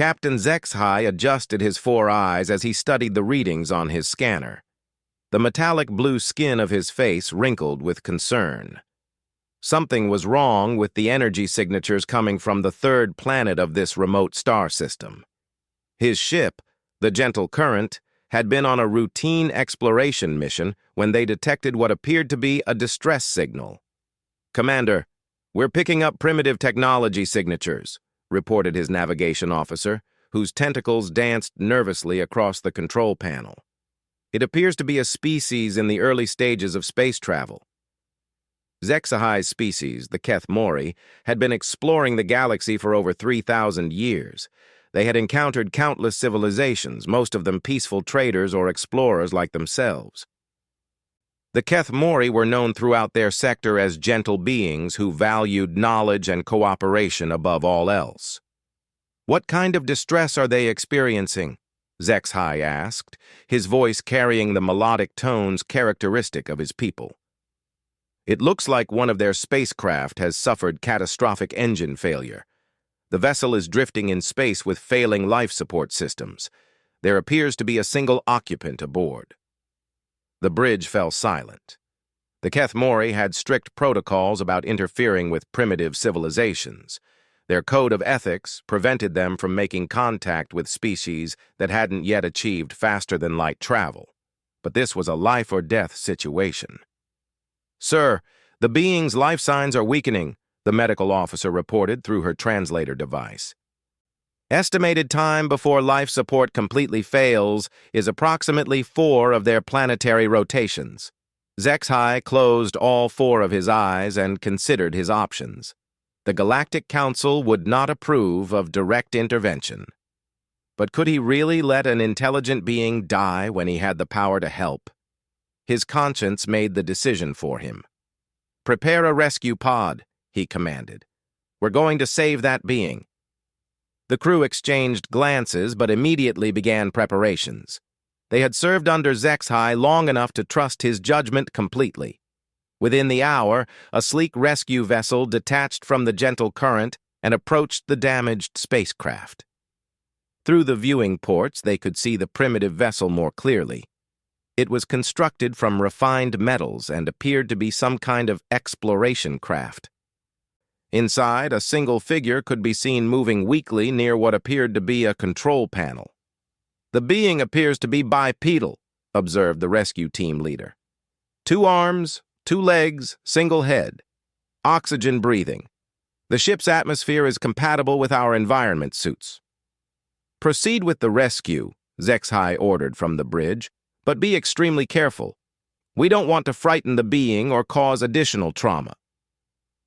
Captain HFY adjusted his 4 eyes as he studied the readings on his scanner. The metallic blue skin of his face wrinkled with concern. Something was wrong with the energy signatures coming from the third planet of this remote star system. His ship, the Gentle Current, had been on a routine exploration mission when they detected what appeared to be a distress signal. "Commander, we're picking up primitive technology signatures," reported his navigation officer, whose tentacles danced nervously across the control panel. "It appears to be a species in the early stages of space travel." HFY's species, the Keth Mori, had been exploring the galaxy for over 3,000 years. They had encountered countless civilizations, most of them peaceful traders or explorers like themselves. The Keth Mori were known throughout their sector as gentle beings who valued knowledge and cooperation above all else. "What kind of distress are they experiencing?" HFY asked, his voice carrying the melodic tones characteristic of his people. "It looks like one of their spacecraft has suffered catastrophic engine failure. The vessel is drifting in space with failing life support systems. There appears to be a single occupant aboard." The bridge fell silent. The Keth Mori had strict protocols about interfering with primitive civilizations. Their code of ethics prevented them from making contact with species that hadn't yet achieved faster-than-light travel. But this was a life-or-death situation. "Sir, the being's life signs are weakening," the medical officer reported through her translator device. "Estimated time before life support completely fails is approximately 4 of their planetary rotations." HFY closed all 4 of his eyes and considered his options. The Galactic Council would not approve of direct intervention. But could he really let an intelligent being die when he had the power to help? His conscience made the decision for him. "Prepare a rescue pod," he commanded. "We're going to save that being." The crew exchanged glances but immediately began preparations. They had served under HFY long enough to trust his judgment completely. Within the hour, a sleek rescue vessel detached from the Gentle Current and approached the damaged spacecraft. Through the viewing ports, they could see the primitive vessel more clearly. It was constructed from refined metals and appeared to be some kind of exploration craft. Inside, a single figure could be seen moving weakly near what appeared to be a control panel. "The being appears to be bipedal," observed the rescue team leader. "2 arms, 2 legs, single head. Oxygen breathing. The ship's atmosphere is compatible with our environment suits." "Proceed with the rescue," HFY ordered from the bridge, "but be extremely careful. We don't want to frighten the being or cause additional trauma."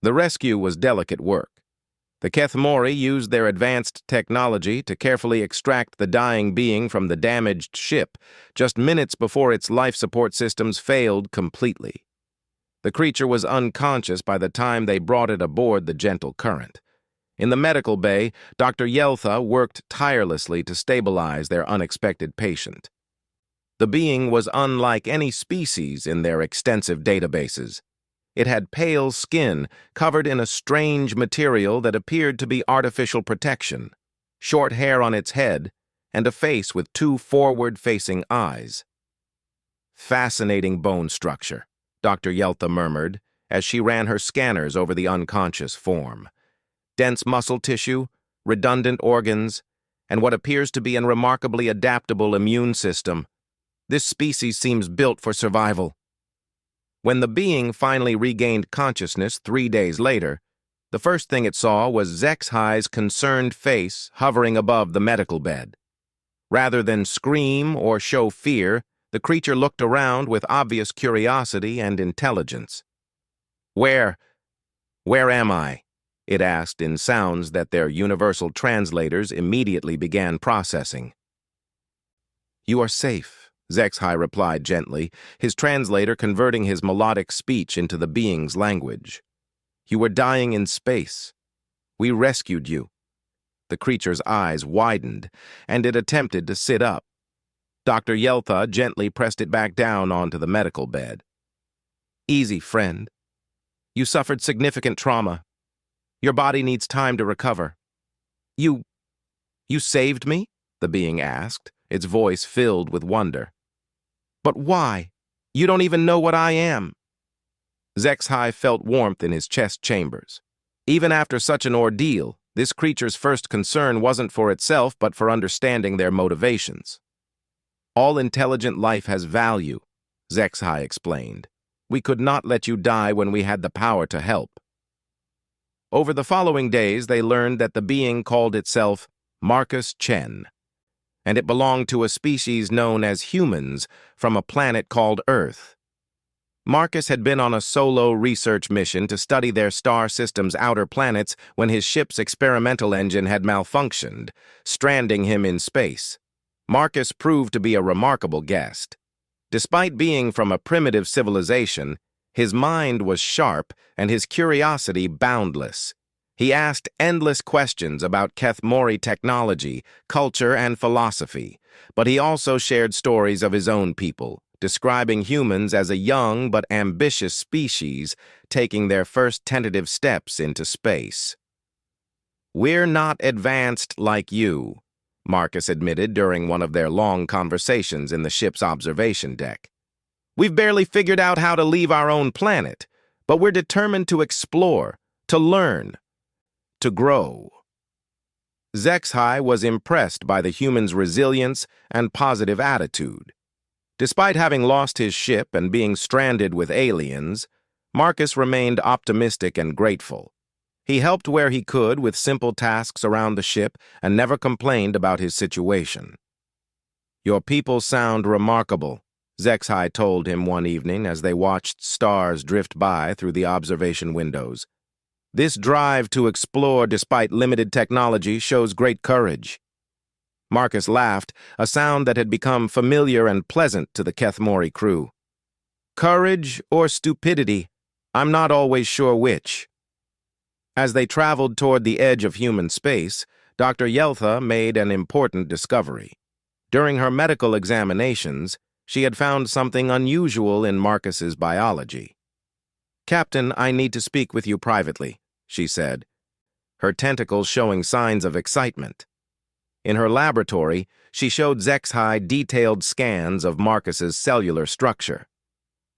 The rescue was delicate work. The Keth Mori used their advanced technology to carefully extract the dying being from the damaged ship just minutes before its life support systems failed completely. The creature was unconscious by the time they brought it aboard the Gentle Current. In the medical bay, Dr. Yeltha worked tirelessly to stabilize their unexpected patient. The being was unlike any species in their extensive databases. It had pale skin covered in a strange material that appeared to be artificial protection, short hair on its head, and a face with 2 forward-facing eyes. "Fascinating bone structure," Dr. Yeltha murmured as she ran her scanners over the unconscious form. "Dense muscle tissue, redundant organs, and what appears to be a remarkably adaptable immune system. This species seems built for survival." When the being finally regained consciousness 3 days later, the first thing it saw was HFY's concerned face hovering above the medical bed. Rather than scream or show fear, the creature looked around with obvious curiosity and intelligence. Where am I?" it asked in sounds that their universal translators immediately began processing. "You are safe," HFY replied gently, his translator converting his melodic speech into the being's language. "You were dying in space. We rescued you." The creature's eyes widened, and it attempted to sit up. Dr. Yeltha gently pressed it back down onto the medical bed. "Easy, friend. You suffered significant trauma. Your body needs time to recover. You You saved me? The being asked, its voice filled with wonder. But why? You don't even know what I am. Zexhai felt warmth in his chest chambers. Even after such an ordeal, this creature's first concern wasn't for itself but for understanding their motivations. All intelligent life has value, Zexhai explained. We could not let you die when we had the power to help. Over the following days, they learned that the being called itself Marcus Chen, and it belonged to a species known as humans from a planet called Earth. Marcus had been on a solo research mission to study their star system's outer planets when his ship's experimental engine had malfunctioned, stranding him in space. Marcus proved to be a remarkable guest. Despite being from a primitive civilization, his mind was sharp and his curiosity boundless. He asked endless questions about Kethmori technology, culture, and philosophy, but he also shared stories of his own people, describing humans as a young but ambitious species taking their first tentative steps into space. "We're not advanced like you," Marcus admitted during one of their long conversations in the ship's observation deck. "We've barely figured out how to leave our own planet, but we're determined to explore, to learn, to grow." Zexhai was impressed by the human's resilience and positive attitude. Despite having lost his ship and being stranded with aliens, Marcus remained optimistic and grateful. He helped where he could with simple tasks around the ship and never complained about his situation. "Your people sound remarkable," Zexhai told him one evening as they watched stars drift by through the observation windows. "This drive to explore despite limited technology shows great courage." Marcus laughed, a sound that had become familiar and pleasant to the Kethmori crew. "Courage or stupidity, I'm not always sure which." As they traveled toward the edge of human space, Dr. Yeltha made an important discovery. During her medical examinations, she had found something unusual in Marcus's biology. "Captain, I need to speak with you privately," she said, her tentacles showing signs of excitement. In her laboratory, she showed Zexhai detailed scans of Marcus's cellular structure.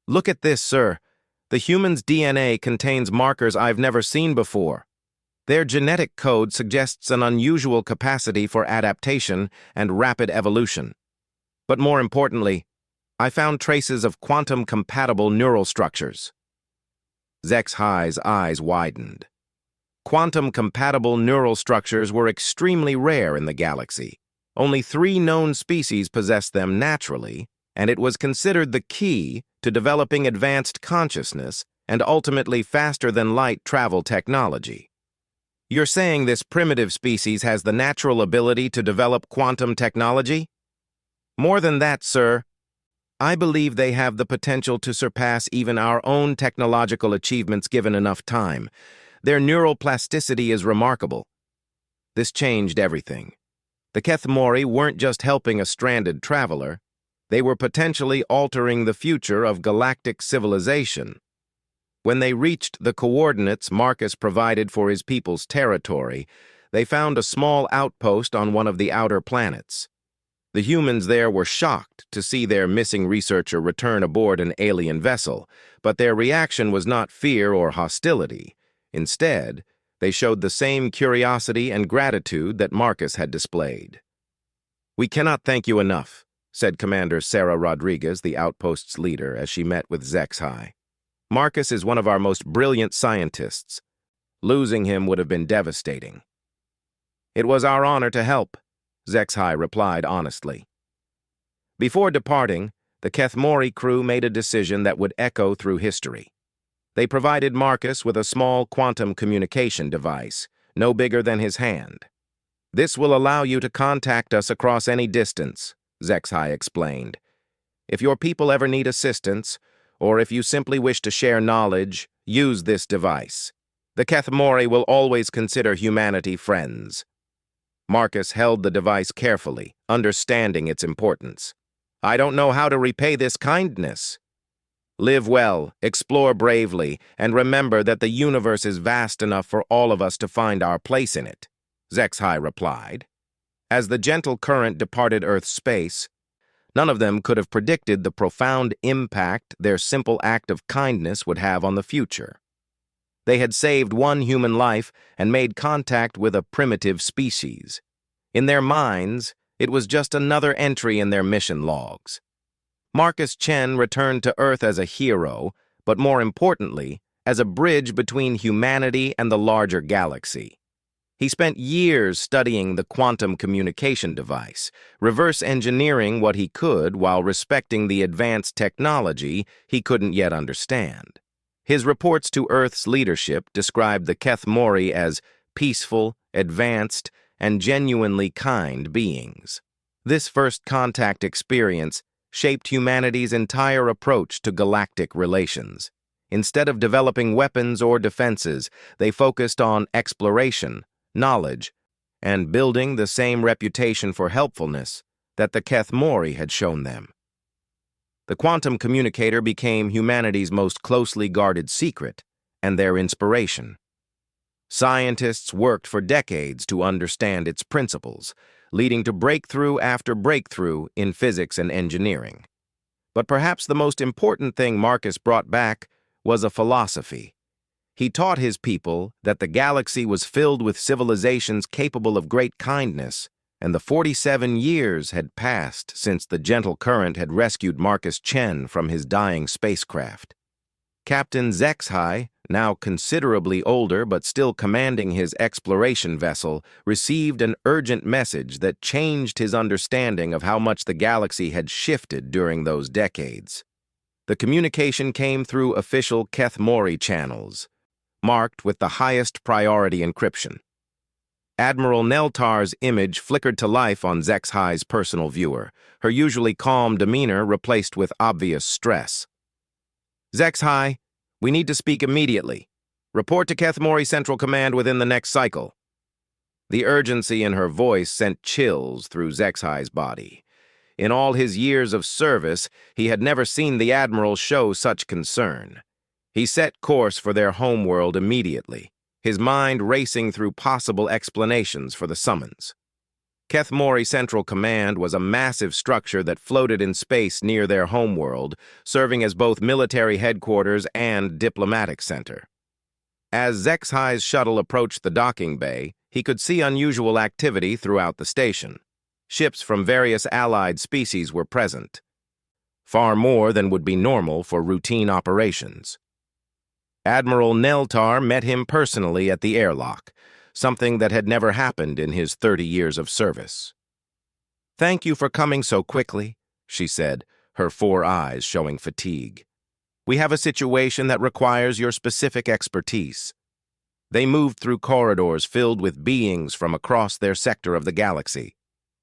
"Look at this, sir. The human's DNA contains markers I've never seen before. Their genetic code suggests an unusual capacity for adaptation and rapid evolution. But more importantly, I found traces of quantum-compatible neural structures." Zexhai's eyes widened. Quantum-compatible neural structures were extremely rare in the galaxy. Only 3 known species possessed them naturally, and it was considered the key to developing advanced consciousness and ultimately faster-than-light travel technology. "You're saying this primitive species has the natural ability to develop quantum technology?" "More than that, sir. I believe they have the potential to surpass even our own technological achievements given enough time. Their neural plasticity is remarkable." This changed everything. The Kethmori weren't just helping a stranded traveler. They were potentially altering the future of galactic civilization. When they reached the coordinates Marcus provided for his people's territory, they found a small outpost on one of the outer planets. The humans there were shocked to see their missing researcher return aboard an alien vessel, but their reaction was not fear or hostility. Instead, they showed the same curiosity and gratitude that Marcus had displayed. "We cannot thank you enough," said Commander Sarah Rodriguez, the outpost's leader, as she met with Zexhai. "Marcus is one of our most brilliant scientists. Losing him would have been devastating." "It was our honor to help," Zexhai replied honestly. Before departing, the Kethmori crew made a decision that would echo through history. They provided Marcus with a small quantum communication device, no bigger than his hand. "This will allow you to contact us across any distance," Zexhai explained. "If your people ever need assistance, or if you simply wish to share knowledge, use this device. The Kethmori will always consider humanity friends." Marcus held the device carefully, understanding its importance. "I don't know how to repay this kindness." "Live well, explore bravely, and remember that the universe is vast enough for all of us to find our place in it," Zexhai replied. As the gentle current departed Earth's space, none of them could have predicted the profound impact their simple act of kindness would have on the future. They had saved one human life and made contact with a primitive species. In their minds, it was just another entry in their mission logs. Marcus Chen returned to Earth as a hero, but more importantly, as a bridge between humanity and the larger galaxy. He spent years studying the quantum communication device, reverse engineering what he could while respecting the advanced technology he couldn't yet understand. His reports to Earth's leadership described the Keth Mori as peaceful, advanced, and genuinely kind beings. This first contact experience shaped humanity's entire approach to galactic relations. Instead of developing weapons or defenses, they focused on exploration, knowledge, and building the same reputation for helpfulness that the Keth Mori had shown them. The quantum communicator became humanity's most closely guarded secret and their inspiration. Scientists worked for decades to understand its principles, leading to breakthrough after breakthrough in physics and engineering. But perhaps the most important thing Marcus brought back was a philosophy. He taught his people that the galaxy was filled with civilizations capable of great kindness, and the 47 years had passed since the gentle current had rescued Marcus Chen from his dying spacecraft. Captain HFY, now considerably older but still commanding his exploration vessel, received an urgent message that changed his understanding of how much the galaxy had shifted during those decades. The communication came through official Keth Mori channels, marked with the highest priority encryption. Admiral Neltar's image flickered to life on HFY's personal viewer, her usually calm demeanor replaced with obvious stress. HFY, we need to speak immediately. Report to Keth Mori Central Command within the next cycle. The urgency in her voice sent chills through HFY's body. In all his years of service, he had never seen the Admiral show such concern. He set course for their homeworld immediately, his mind racing through possible explanations for the summons. Keth Mori Central Command was a massive structure that floated in space near their homeworld, serving as both military headquarters and diplomatic center. As HFY's shuttle approached the docking bay, he could see unusual activity throughout the station. Ships from various allied species were present, far more than would be normal for routine operations. Admiral Neltar met him personally at the airlock, something that had never happened in his 30 years of service. "Thank you for coming so quickly," she said, her 4 eyes showing fatigue. "We have a situation that requires your specific expertise." They moved through corridors filled with beings from across their sector of the galaxy.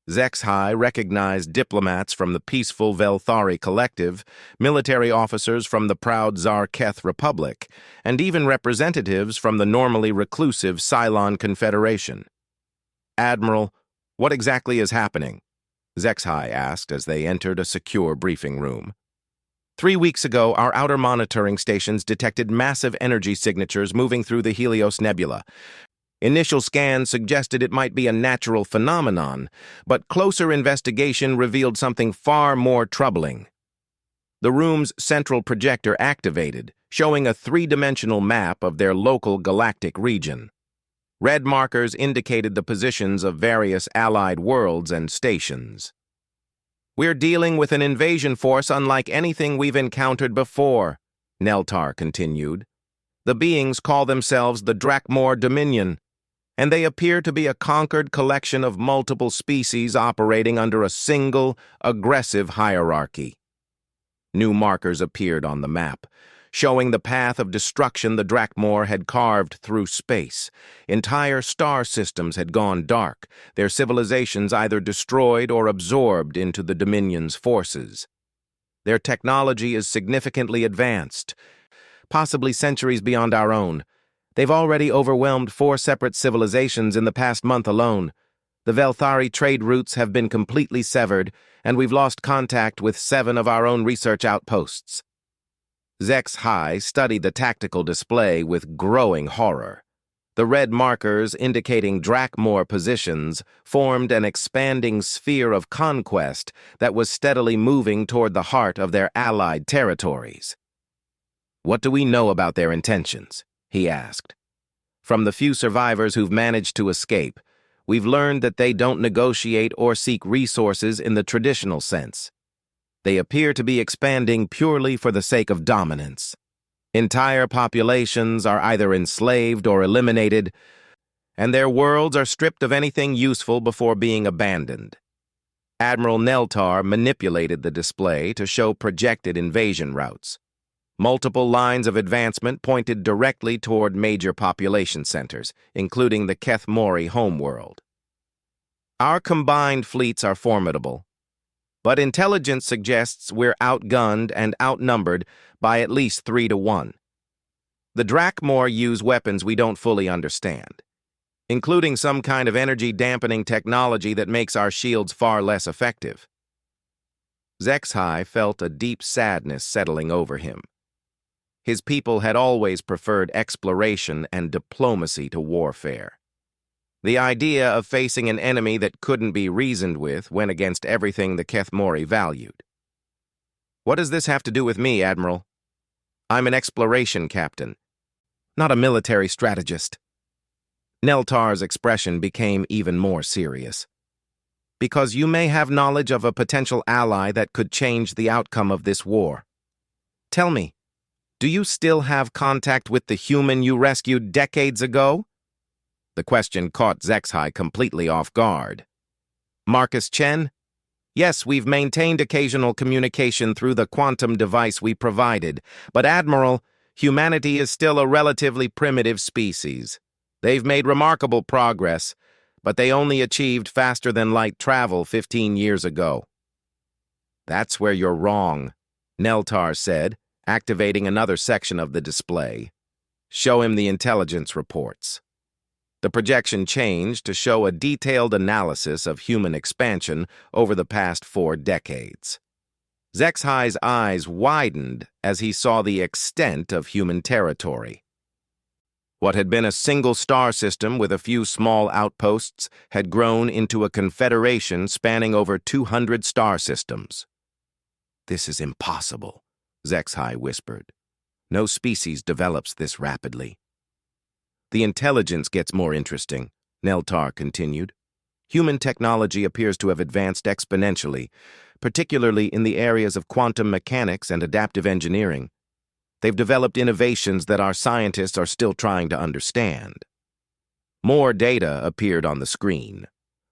HFY recognized diplomats from the peaceful Velthari Collective, military officers from the proud Zarketh Republic, and even representatives from the normally reclusive Cylon Confederation. "Admiral, what exactly is happening?" HFY asked as they entered a secure briefing room. 3 weeks ago, our outer monitoring stations detected massive energy signatures moving through the Helios Nebula. Initial scans suggested it might be a natural phenomenon, but closer investigation revealed something far more troubling. The room's central projector activated, showing a 3-dimensional map of their local galactic region. Red markers indicated the positions of various allied worlds and stations. "We're dealing with an invasion force unlike anything we've encountered before," Neltar continued. "The beings call themselves the Drakmor Dominion, and they appear to be a conquered collection of multiple species operating under a single, aggressive hierarchy." New markers appeared on the map, showing the path of destruction the Drakmor had carved through space. Entire star systems had gone dark, their civilizations either destroyed or absorbed into the Dominion's forces. Their technology is significantly advanced, possibly centuries beyond our own. They've already overwhelmed 4 separate civilizations in the past month alone. The Velthari trade routes have been completely severed, and we've lost contact with 7 of our own research outposts. HFY studied the tactical display with growing horror. The red markers indicating Drakmor positions formed an expanding sphere of conquest that was steadily moving toward the heart of their allied territories. "What do we know about their intentions?" he asked. "From the few survivors who've managed to escape, we've learned that they don't negotiate or seek resources in the traditional sense. They appear to be expanding purely for the sake of dominance. Entire populations are either enslaved or eliminated, and their worlds are stripped of anything useful before being abandoned." Admiral Neltar manipulated the display to show projected invasion routes. Multiple lines of advancement pointed directly toward major population centers, including the Kethmori homeworld. "Our combined fleets are formidable, but intelligence suggests we're outgunned and outnumbered by at least 3-1. The Drakmor use weapons we don't fully understand, including some kind of energy-dampening technology that makes our shields far less effective." Zexhai felt a deep sadness settling over him. His people had always preferred exploration and diplomacy to warfare. The idea of facing an enemy that couldn't be reasoned with went against everything the Kethmori valued. "What does this have to do with me, Admiral? I'm an exploration captain, not a military strategist." Neltar's expression became even more serious. "Because you may have knowledge of a potential ally that could change the outcome of this war. Tell me, do you still have contact with the human you rescued decades ago?" The question caught Zexhai completely off guard. "Marcus Chen? Yes, we've maintained occasional communication through the quantum device we provided, but Admiral, humanity is still a relatively primitive species. They've made remarkable progress, but they only achieved faster-than-light travel 15 years ago." "That's where you're wrong," Neltar said, activating another section of the display. "Show him the intelligence reports." The projection changed to show a detailed analysis of human expansion over the past 4 decades. Zexhai's eyes widened as he saw the extent of human territory. What had been a single star system with a few small outposts had grown into a confederation spanning over 200 star systems. "This is impossible," Zexhai whispered. "No species develops this rapidly." "The intelligence gets more interesting," Neltar continued. "Human technology appears to have advanced exponentially, particularly in the areas of quantum mechanics and adaptive engineering. They've developed innovations that our scientists are still trying to understand." More data appeared on the screen.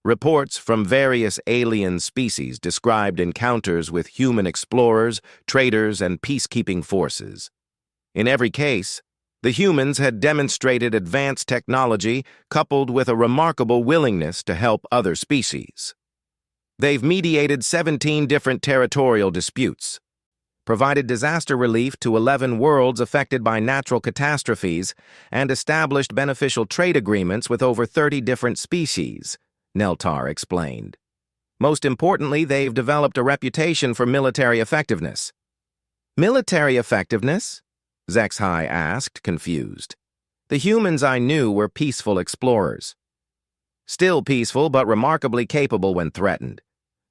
Reports from various alien species described encounters with human explorers, traders, and peacekeeping forces. In every case, the humans had demonstrated advanced technology coupled with a remarkable willingness to help other species. They've mediated 17 different territorial disputes, provided disaster relief to 11 worlds affected by natural catastrophes, and established beneficial trade agreements with over 30 different species, Neltar explained. "Most importantly, they've developed a reputation for military effectiveness." "Military effectiveness?" Zexhai asked, confused. "The humans I knew were peaceful explorers. Still peaceful, but remarkably capable when threatened.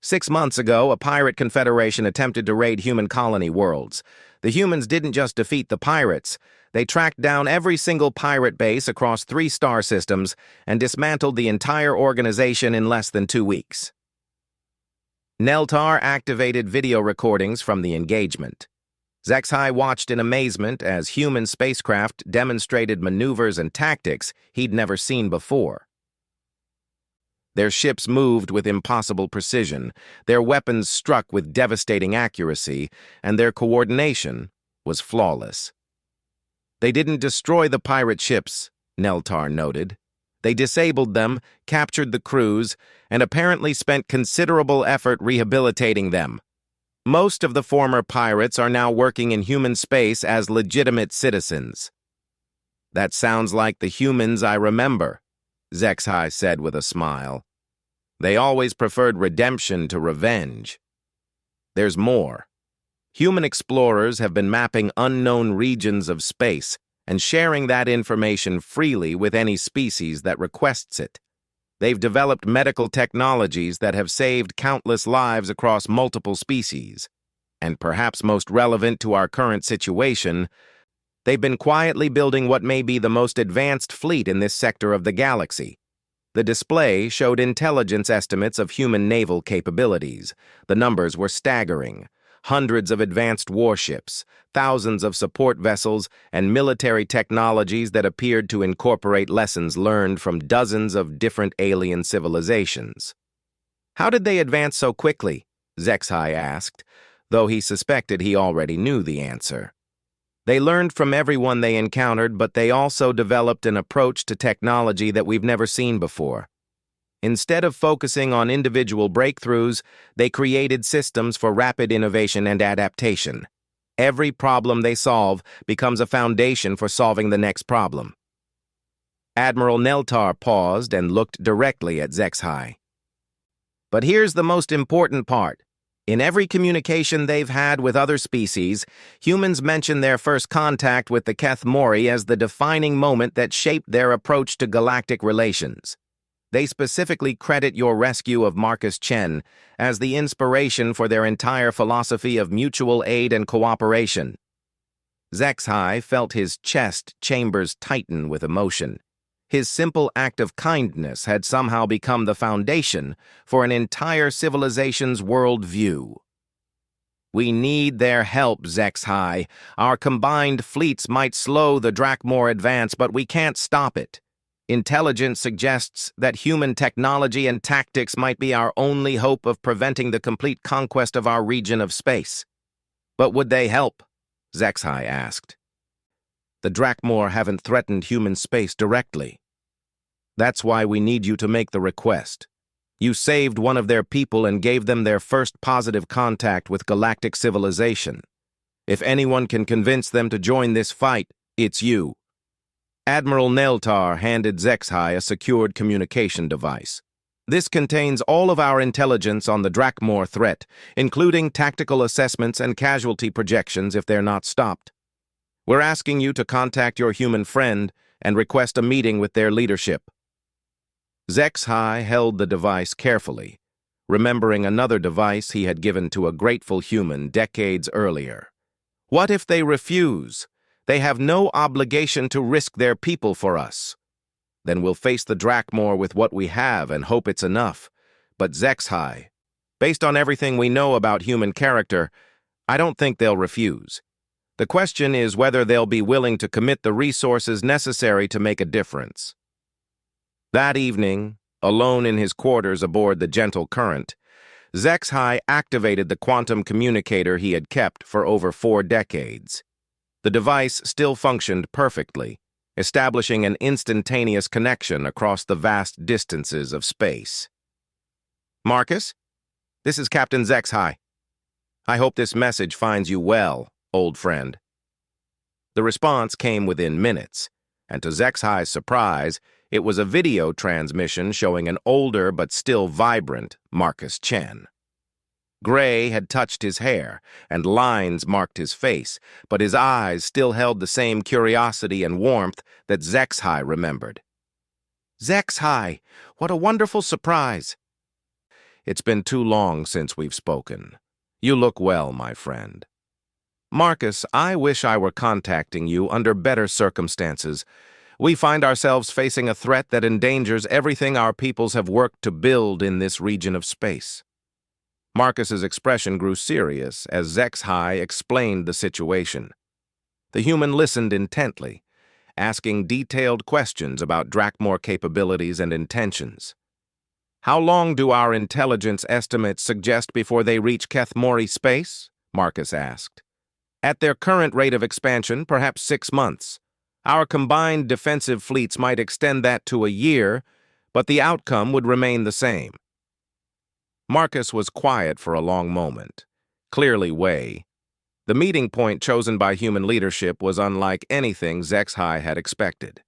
6 months ago, a pirate confederation attempted to raid human colony worlds. The humans didn't just defeat the pirates, they tracked down every single pirate base across 3 star systems and dismantled the entire organization in less than 2 weeks." Neltar activated video recordings from the engagement. Zexhai watched in amazement as human spacecraft demonstrated maneuvers and tactics he'd never seen before. Their ships moved with impossible precision, their weapons struck with devastating accuracy, and their coordination was flawless. "They didn't destroy the pirate ships," Neltar noted. "They disabled them, captured the crews, and apparently spent considerable effort rehabilitating them. Most of the former pirates are now working in human space as legitimate citizens." "That sounds like the humans I remember," Zexhai said with a smile. "They always preferred redemption to revenge. There's more. Human explorers have been mapping unknown regions of space and sharing that information freely with any species that requests it. They've developed medical technologies that have saved countless lives across multiple species. And perhaps most relevant to our current situation, they've been quietly building what may be the most advanced fleet in this sector of the galaxy. The display showed intelligence estimates of human naval capabilities. The numbers were staggering. Hundreds of advanced warships, thousands of support vessels, and military technologies that appeared to incorporate lessons learned from dozens of different alien civilizations. How did they advance so quickly? Zexhai asked, though he suspected he already knew the answer. They learned from everyone they encountered, but they also developed an approach to technology that we've never seen before. Instead of focusing on individual breakthroughs, they created systems for rapid innovation and adaptation. Every problem they solve becomes a foundation for solving the next problem. Admiral Neltar paused and looked directly at Zexhai. But here's the most important part. In every communication they've had with other species, humans mention their first contact with the Keth Mori as the defining moment that shaped their approach to galactic relations. They specifically credit your rescue of Marcus Chen as the inspiration for their entire philosophy of mutual aid and cooperation. Zexhai felt his chest chambers tighten with emotion. His simple act of kindness had somehow become the foundation for an entire civilization's worldview. We need their help, Zexhai. Our combined fleets might slow the Drakmor advance, but we can't stop it. Intelligence suggests that human technology and tactics might be our only hope of preventing the complete conquest of our region of space. But would they help? Zexhai asked. The Drakmor haven't threatened human space directly. That's why we need you to make the request. You saved one of their people and gave them their first positive contact with galactic civilization. If anyone can convince them to join this fight, it's you. Admiral Neltar handed Zexhai a secured communication device. This contains all of our intelligence on the Drakmor threat, including tactical assessments and casualty projections if they're not stopped. We're asking you to contact your human friend and request a meeting with their leadership. Zexhai held the device carefully, remembering another device he had given to a grateful human decades earlier. What if they refuse? They have no obligation to risk their people for us. Then we'll face the Drakmor with what we have and hope it's enough. But Zexhai, based on everything we know about human character, I don't think they'll refuse. The question is whether they'll be willing to commit the resources necessary to make a difference. That evening, alone in his quarters aboard the Gentle Current, Zexhai activated the quantum communicator he had kept for over 4 decades. The device still functioned perfectly, establishing an instantaneous connection across the vast distances of space. Marcus, this is Captain Zexhai. I hope this message finds you well, old friend. The response came within minutes, and to Zexhai's surprise, it was a video transmission showing an older but still vibrant Marcus Chen. Gray had touched his hair, and lines marked his face, but his eyes still held the same curiosity and warmth that Zexhai remembered. Zexhai, what a wonderful surprise! It's been too long since we've spoken. You look well, my friend. Marcus, I wish I were contacting you under better circumstances. We find ourselves facing a threat that endangers everything our peoples have worked to build in this region of space. Marcus's expression grew serious as Zexhai explained the situation. The human listened intently, asking detailed questions about Drakmor capabilities and intentions. How long do our intelligence estimates suggest before they reach Keth Mori space? Marcus asked. At their current rate of expansion, perhaps 6 months. Our combined defensive fleets might extend that to a year, but the outcome would remain the same. Marcus was quiet for a long moment, clearly weighing. The meeting point chosen by human leadership was unlike anything Zexhai had expected.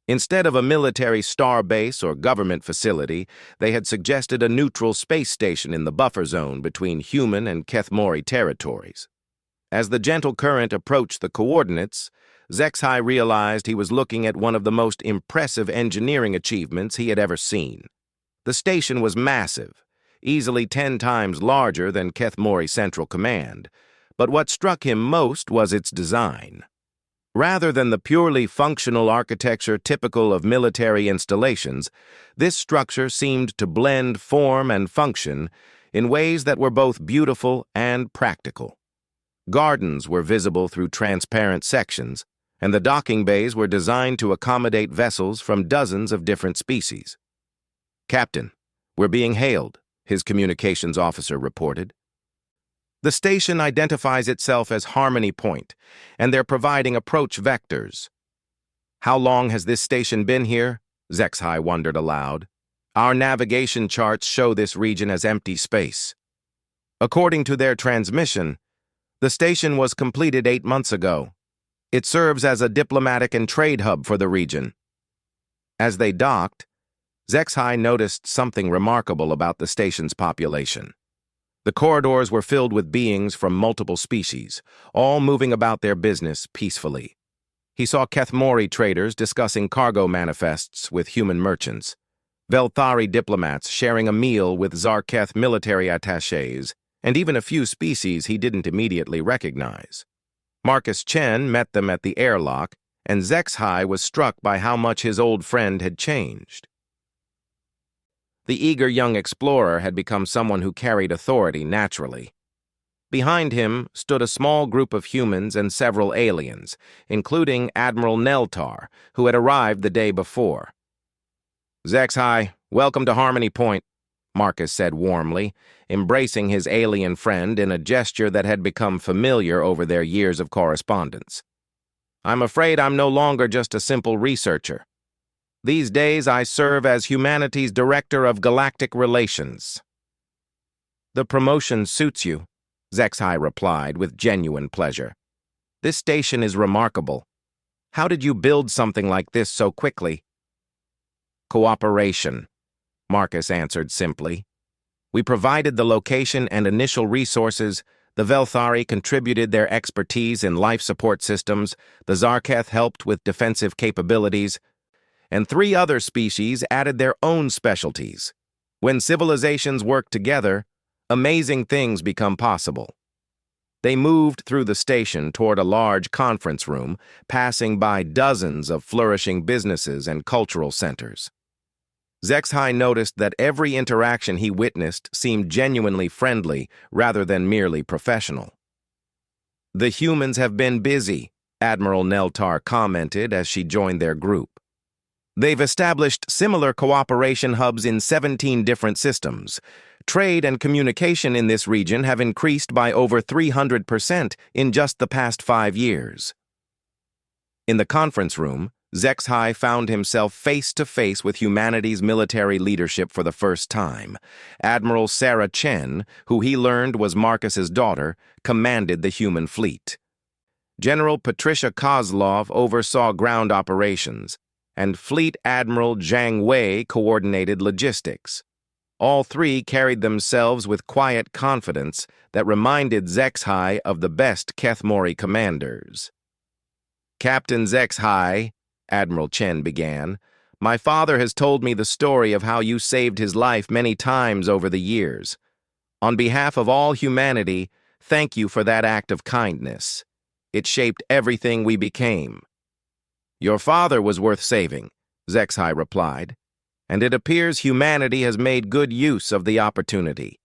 Instead of a military star base or government facility, they had suggested a neutral space station in the buffer zone between human and Keth Mori territories. As the Gentle Current approached the coordinates, Zexhai realized he was looking at one of the most impressive engineering achievements he had ever seen. The station was massive, easily 10 times larger than Kethmori Central Command, but what struck him most was its design. Rather than the purely functional architecture typical of military installations, this structure seemed to blend form and function in ways that were both beautiful and practical. Gardens were visible through transparent sections, and the docking bays were designed to accommodate vessels from dozens of different species. "Captain, we're being hailed," his communications officer reported. The station identifies itself as Harmony Point, and they're providing approach vectors. "How long has this station been here?" Zexhai wondered aloud. "Our navigation charts show this region as empty space." According to their transmission, the station was completed 8 months ago. It serves as a diplomatic and trade hub for the region. As they docked, Zexhai noticed something remarkable about the station's population. The corridors were filled with beings from multiple species, all moving about their business peacefully. He saw Kethmori traders discussing cargo manifests with human merchants, Velthari diplomats sharing a meal with Zarketh military attachés, and even a few species he didn't immediately recognize. Marcus Chen met them at the airlock, and Zexhai was struck by how much his old friend had changed. The eager young explorer had become someone who carried authority naturally. Behind him stood a small group of humans and several aliens, including Admiral Neltar, who had arrived the day before. "Zexhai, welcome to Harmony Point," Marcus said warmly, embracing his alien friend in a gesture that had become familiar over their years of correspondence. "I'm afraid I'm no longer just a simple researcher. These days I serve as humanity's Director of Galactic Relations." "The promotion suits you," Zexhai replied with genuine pleasure. "This station is remarkable. How did you build something like this so quickly?" "Cooperation," Marcus answered simply. "We provided the location and initial resources, the Velthari contributed their expertise in life support systems, the Zarketh helped with defensive capabilities, and 3 other species added their own specialties. When civilizations work together, amazing things become possible." They moved through the station toward a large conference room, passing by dozens of flourishing businesses and cultural centers. Zexhai noticed that every interaction he witnessed seemed genuinely friendly rather than merely professional. "The humans have been busy," Admiral Neltar commented as she joined their group. "They've established similar cooperation hubs in 17 different systems. Trade and communication in this region have increased by over 300% in just the past 5 years." In the conference room, Zexhai found himself face-to-face with humanity's military leadership for the first time. Admiral Sarah Chen, who he learned was Marcus's daughter, commanded the human fleet. General Patricia Kozlov oversaw ground operations, and Fleet Admiral Zhang Wei coordinated logistics. All 3 carried themselves with quiet confidence that reminded Zexhai of the best Kethmori commanders. "Captain Zexhai," Admiral Chen began, "my father has told me the story of how you saved his life many times over the years. On behalf of all humanity, thank you for that act of kindness. It shaped everything we became." "Your father was worth saving," Zexhai replied, "and it appears humanity has made good use of the opportunity."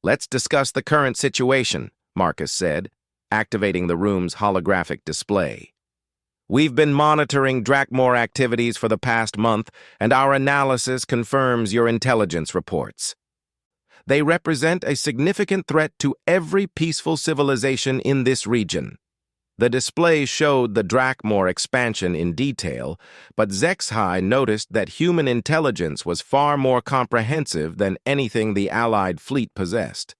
"Let's discuss the current situation," Marcus said, activating the room's holographic display. "We've been monitoring Drakmor activities for the past month, and our analysis confirms your intelligence reports. They represent a significant threat to every peaceful civilization in this region." The display showed the Drakmor expansion in detail, but Zexhai noticed that human intelligence was far more comprehensive than anything the Allied fleet possessed.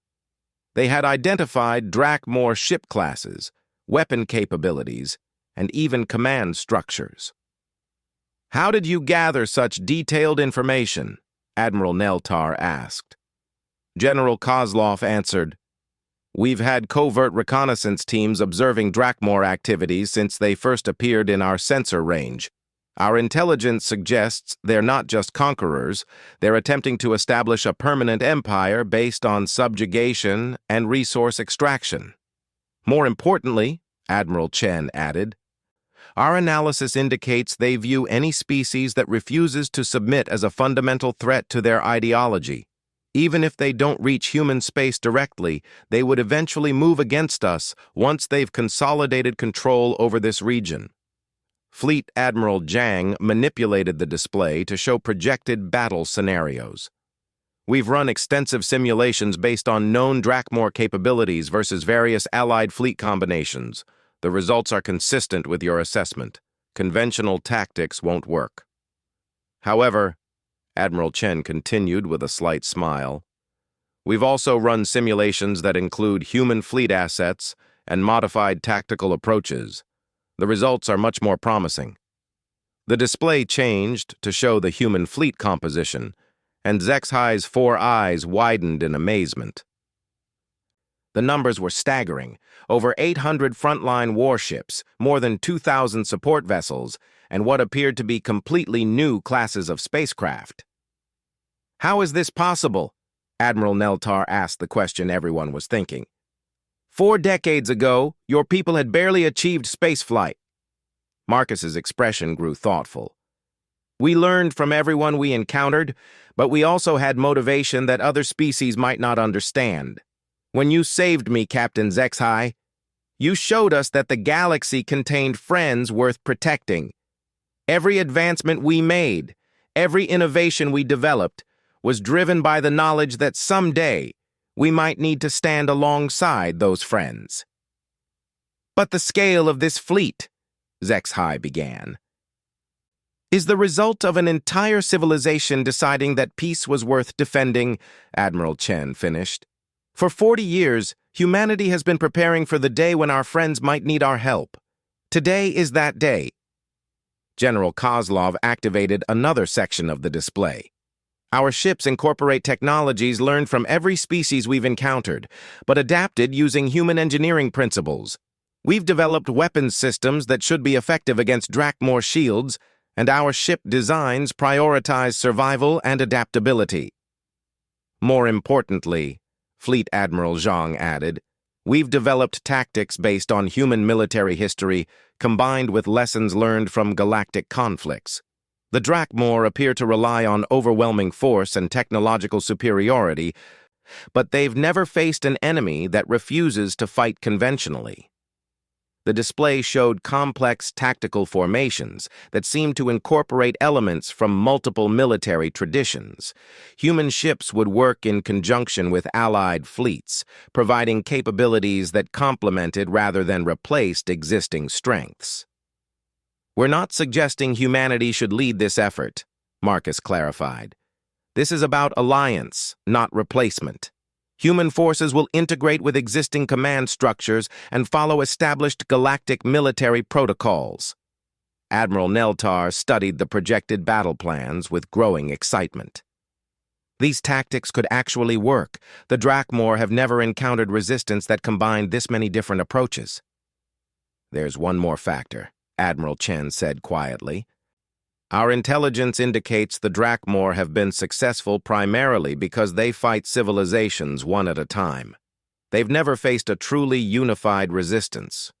They had identified Drakmor ship classes, weapon capabilities, and even command structures. "How did you gather such detailed information?" Admiral Neltar asked. General Kozlov answered, We've had covert reconnaissance teams observing Drakmor activities since they first appeared in our sensor range. Our intelligence suggests they're not just conquerors, they're attempting to establish a permanent empire based on subjugation and resource extraction. More importantly, Admiral Chen added, our analysis indicates they view any species that refuses to submit as a fundamental threat to their ideology. Even if they don't reach human space directly, they would eventually move against us once they've consolidated control over this region. Fleet Admiral Zhang manipulated the display to show projected battle scenarios. We've run extensive simulations based on known Drakmor capabilities versus various allied fleet combinations. The results are consistent with your assessment. Conventional tactics won't work. However, Admiral Chen continued with a slight smile, we've also run simulations that include human fleet assets and modified tactical approaches. The results are much more promising. The display changed to show the human fleet composition, and Zexhai's 4 eyes widened in amazement. The numbers were staggering. Over 800 frontline warships, more than 2,000 support vessels, and what appeared to be completely new classes of spacecraft. How is this possible? Admiral Neltar asked the question everyone was thinking. 4 decades ago, your people had barely achieved spaceflight. Marcus's expression grew thoughtful. We learned from everyone we encountered, but we also had motivation that other species might not understand. When you saved me, Captain Zexhai, you showed us that the galaxy contained friends worth protecting. Every advancement we made, every innovation we developed, was driven by the knowledge that someday we might need to stand alongside those friends. But the scale of this fleet, Zexhai began, is the result of an entire civilization deciding that peace was worth defending, Admiral Chen finished. For 40 years, humanity has been preparing for the day when our friends might need our help. Today is that day. General Kozlov activated another section of the display. Our ships incorporate technologies learned from every species we've encountered, but adapted using human engineering principles. We've developed weapons systems that should be effective against Drakmor shields, and our ship designs prioritize survival and adaptability. More importantly, Fleet Admiral Zhang added, we've developed tactics based on human military history combined with lessons learned from galactic conflicts. The Drakmor appear to rely on overwhelming force and technological superiority, but they've never faced an enemy that refuses to fight conventionally. The display showed complex tactical formations that seemed to incorporate elements from multiple military traditions. Human ships would work in conjunction with allied fleets, providing capabilities that complemented rather than replaced existing strengths. We're not suggesting humanity should lead this effort, Marcus clarified. This is about alliance, not replacement. Human forces will integrate with existing command structures and follow established galactic military protocols. Admiral Neltar studied the projected battle plans with growing excitement. These tactics could actually work. The Drakmor have never encountered resistance that combined this many different approaches. There's one more factor, Admiral Chen said quietly. Our intelligence indicates the Drakmor have been successful primarily because they fight civilizations one at a time. They've never faced a truly unified resistance.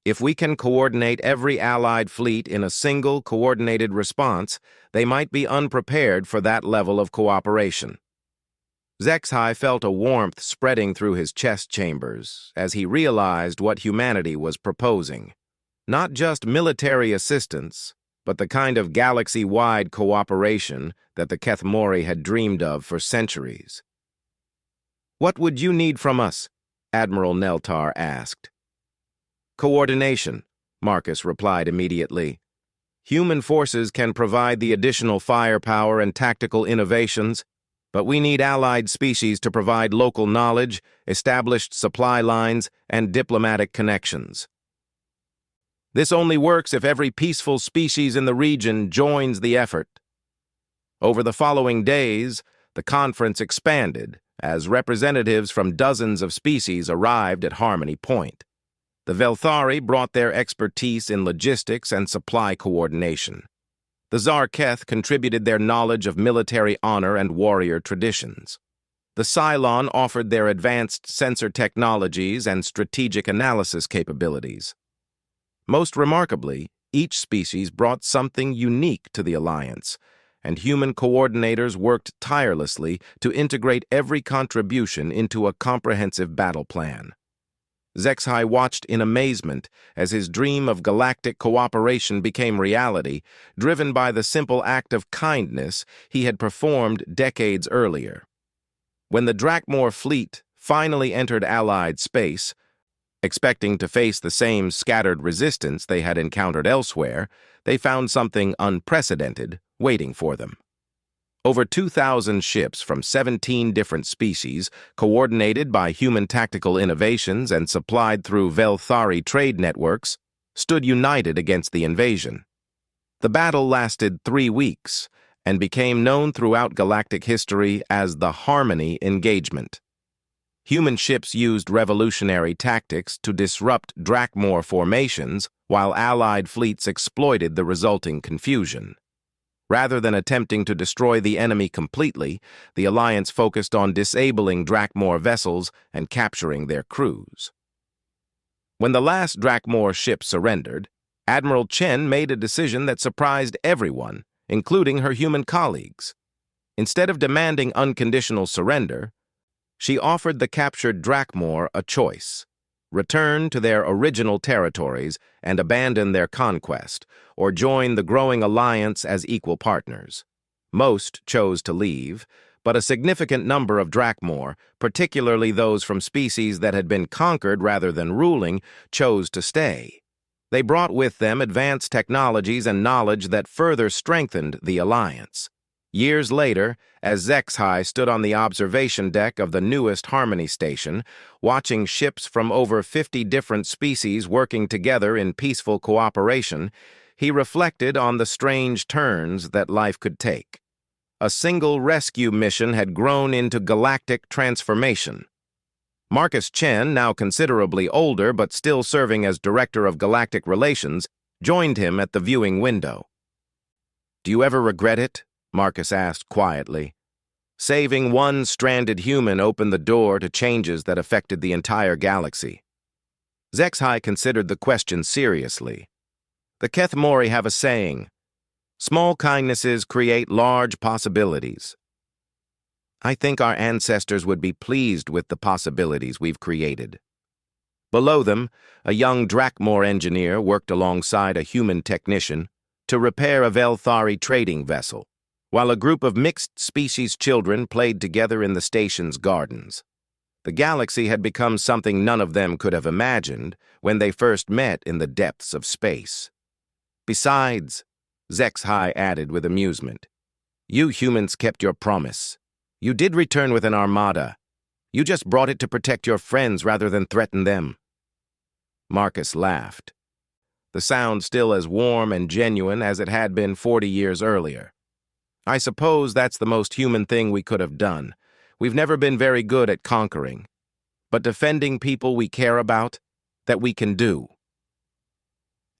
If we can coordinate every allied fleet in a single coordinated response, they might be unprepared for that level of cooperation. Zexhai felt a warmth spreading through his chest chambers as he realized what humanity was proposing. Not just military assistance, but the kind of galaxy-wide cooperation that the Kethmori had dreamed of for centuries. What would you need from us? Admiral Neltar asked. Coordination, Marcus replied immediately. Human forces can provide the additional firepower and tactical innovations, but we need allied species to provide local knowledge, established supply lines, and diplomatic connections. This only works if every peaceful species in the region joins the effort. Over the following days, the conference expanded as representatives from dozens of species arrived at Harmony Point. The Velthari brought their expertise in logistics and supply coordination. The Zarketh contributed their knowledge of military honor and warrior traditions. The Cylon offered their advanced sensor technologies and strategic analysis capabilities. Most remarkably, each species brought something unique to the Alliance, and human coordinators worked tirelessly to integrate every contribution into a comprehensive battle plan. Zexhai watched in amazement as his dream of galactic cooperation became reality, driven by the simple act of kindness he had performed decades earlier. When the Drakmor fleet finally entered Allied space, expecting to face the same scattered resistance they had encountered elsewhere, they found something unprecedented waiting for them. Over 2,000 ships from 17 different species, coordinated by human tactical innovations and supplied through Velthari trade networks, stood united against the invasion. The battle lasted 3 weeks and became known throughout galactic history as the Harmony Engagement. Human ships used revolutionary tactics to disrupt Drakmor formations, while Allied fleets exploited the resulting confusion. Rather than attempting to destroy the enemy completely, the Alliance focused on disabling Drakmor vessels and capturing their crews. When the last Drakmor ship surrendered, Admiral Chen made a decision that surprised everyone, including her human colleagues. Instead of demanding unconditional surrender, she offered the captured Drakmor a choice: return to their original territories and abandon their conquest, or join the growing alliance as equal partners. Most chose to leave, but a significant number of Drakmor, particularly those from species that had been conquered rather than ruling, chose to stay. They brought with them advanced technologies and knowledge that further strengthened the alliance. Years later, as Zexhai stood on the observation deck of the newest Harmony station, watching ships from over 50 different species working together in peaceful cooperation, he reflected on the strange turns that life could take. A single rescue mission had grown into galactic transformation. Marcus Chen, now considerably older but still serving as Director of Galactic Relations, joined him at the viewing window. "Do you ever regret it?" Marcus asked quietly. "Saving one stranded human opened the door to changes that affected the entire galaxy." Zexhai considered the question seriously. The Kethmori have a saying, "Small kindnesses create large possibilities." I think our ancestors would be pleased with the possibilities we've created. Below them, a young Drakmor engineer worked alongside a human technician to repair a Velthari trading vessel, while a group of mixed-species children played together in the station's gardens. The galaxy had become something none of them could have imagined when they first met in the depths of space. Besides, Zexhai added with amusement, "You humans kept your promise. You did return with an armada. You just brought it to protect your friends rather than threaten them." Marcus laughed, the sound still as warm and genuine as it had been 40 years earlier. "I suppose that's the most human thing we could have done. We've never been very good at conquering, but defending people we care about, that we can do."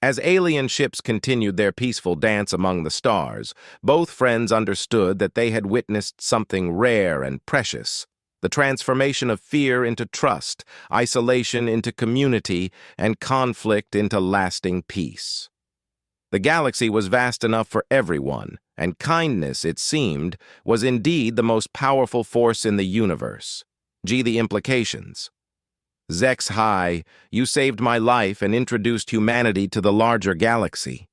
As alien ships continued their peaceful dance among the stars, both friends understood that they had witnessed something rare and precious: the transformation of fear into trust, isolation into community, and conflict into lasting peace. The galaxy was vast enough for everyone, and kindness, it seemed, was indeed the most powerful force in the universe. Gee, the implications. Zexhai, you saved my life and introduced humanity to the larger galaxy.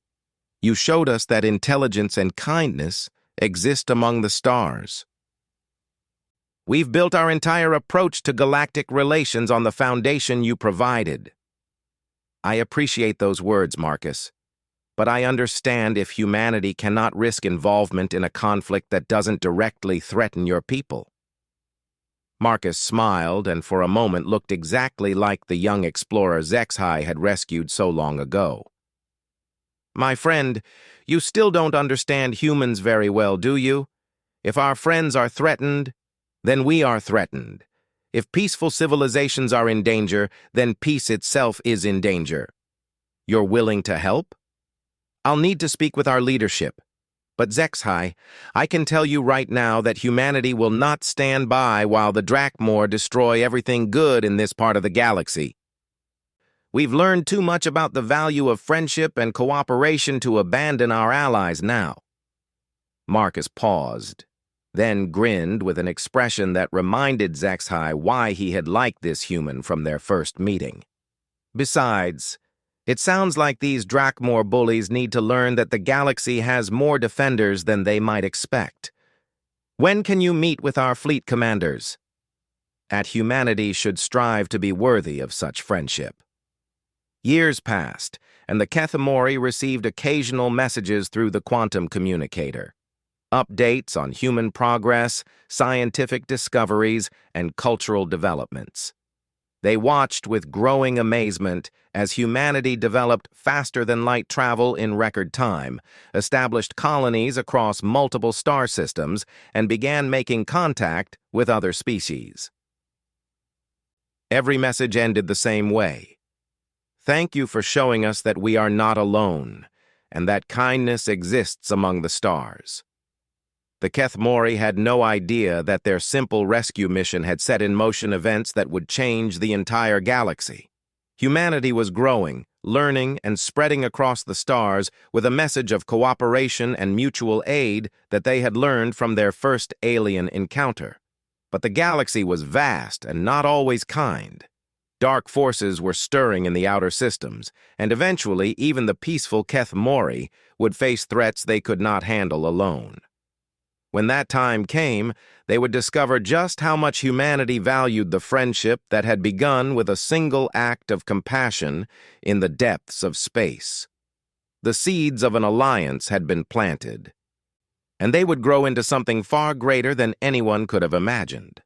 You showed us that intelligence and kindness exist among the stars. We've built our entire approach to galactic relations on the foundation you provided. I appreciate those words, Marcus, but I understand if humanity cannot risk involvement in a conflict that doesn't directly threaten your people. Marcus smiled and for a moment looked exactly like the young explorer Zexhai had rescued so long ago. "My friend, you still don't understand humans very well, do you? If our friends are threatened, then we are threatened. If peaceful civilizations are in danger, then peace itself is in danger. You're willing to help? I'll need to speak with our leadership. But Zexhai, I can tell you right now that humanity will not stand by while the Drakmor destroy everything good in this part of the galaxy. We've learned too much about the value of friendship and cooperation to abandon our allies now. Marcus paused, then grinned with an expression that reminded Zexhai why he had liked this human from their first meeting. Besides, it sounds like these Drakmor bullies need to learn that the galaxy has more defenders than they might expect. When can you meet with our fleet commanders? Humanity should strive to be worthy of such friendship. Years passed, and the Kethemori received occasional messages through the quantum communicator. Updates on human progress, scientific discoveries, and cultural developments. They watched with growing amazement as humanity developed faster-than-light travel in record time, established colonies across multiple star systems, and began making contact with other species. Every message ended the same way. Thank you for showing us that we are not alone, and that kindness exists among the stars. The Kethemori had no idea that their simple rescue mission had set in motion events that would change the entire galaxy. Humanity was growing, learning, and spreading across the stars with a message of cooperation and mutual aid that they had learned from their first alien encounter. But the galaxy was vast and not always kind. Dark forces were stirring in the outer systems, and eventually even the peaceful Kethemori would face threats they could not handle alone. When that time came, they would discover just how much humanity valued the friendship that had begun with a single act of compassion in the depths of space. The seeds of an alliance had been planted, and they would grow into something far greater than anyone could have imagined.